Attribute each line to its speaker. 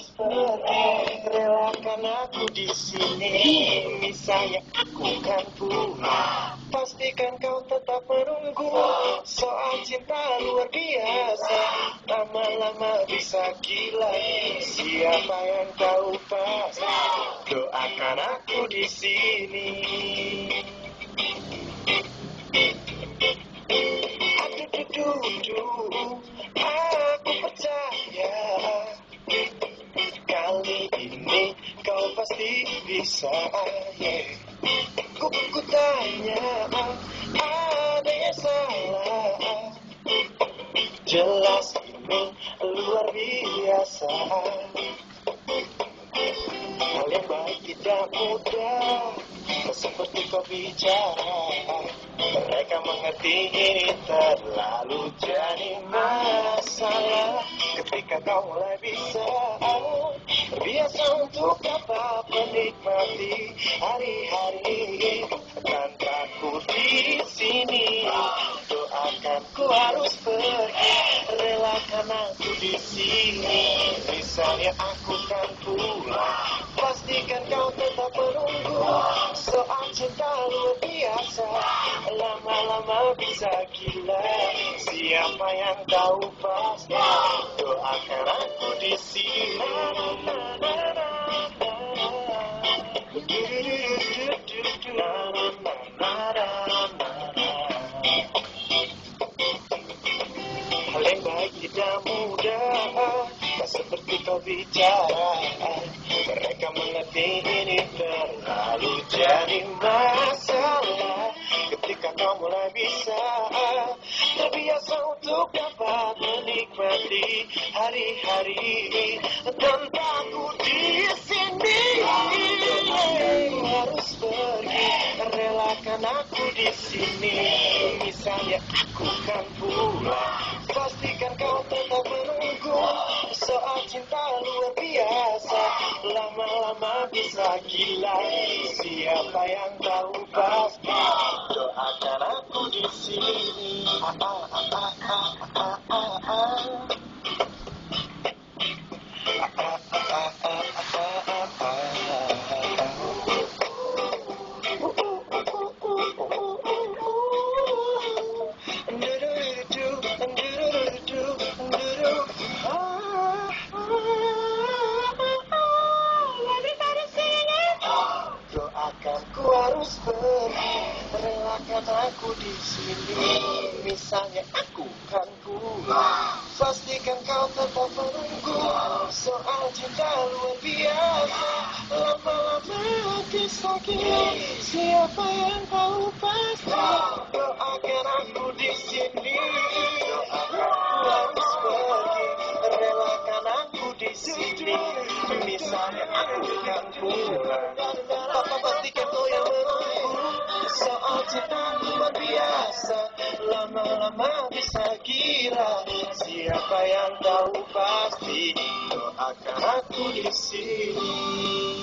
Speaker 1: harus pergi, relakan aku di sini. Misalnya aku kan pulang, pastikan kau tetap menunggu. Soal cinta luar biasa, lama-lama bisa gila. Siapa yang tahu pas, doakan aku di sini. Aduh, aku percaya kali ini kau pasti bisa. Ku tanya, ada yang salah? Jelas ini luar biasa. Hal yang baik tidak mudah, seperti kau bicara. Mereka mengerti ini terlalu jadi masalah. Ketika kau mulai bisa terbiasa untuk dapat menikmati hari-hari tanpa ku di sini. Doakan ku harus pergi, relakan aku di sini. Misalnya aku kan pulang, pastikan kau tetap menunggu. Soal cinta luar biasa, lama-lama bisa gila. Siapa yang tahu pasti, doakan aku di sini. Hal yang baik tidak mudah, tak seperti kau bicara. Mereka mengerti ini terlalu jadi masalah. Ketika kau mulai bisa terbiasa untuk dapat menikmati hari-hari tanpa aku di sini. Aku harus pergi, relakan aku di sini. Misalnya aku kan pulang, pastikan kau tetap menunggu. Soal cinta luar biasa, lama-lama bisa gila. Siapa yang tahu pasti, doakan aku di sini. Doakan ku harus pergi, relakan aku di sini. Misalnya aku kan pulang, pastikan kau tetap menunggu. Soal cinta luar biasa, lama-lama bisa gila. Siapa yang tahu pasti, doakan aku di sini. Doakan ku harus pergi, relakan aku di sini. Misalnya aku kan pulang, pastikan kau yang menunggu. Soal cinta luar biasa, lama-lama bisa gila. Siapa yang tahu pasti, doakan aku di sini.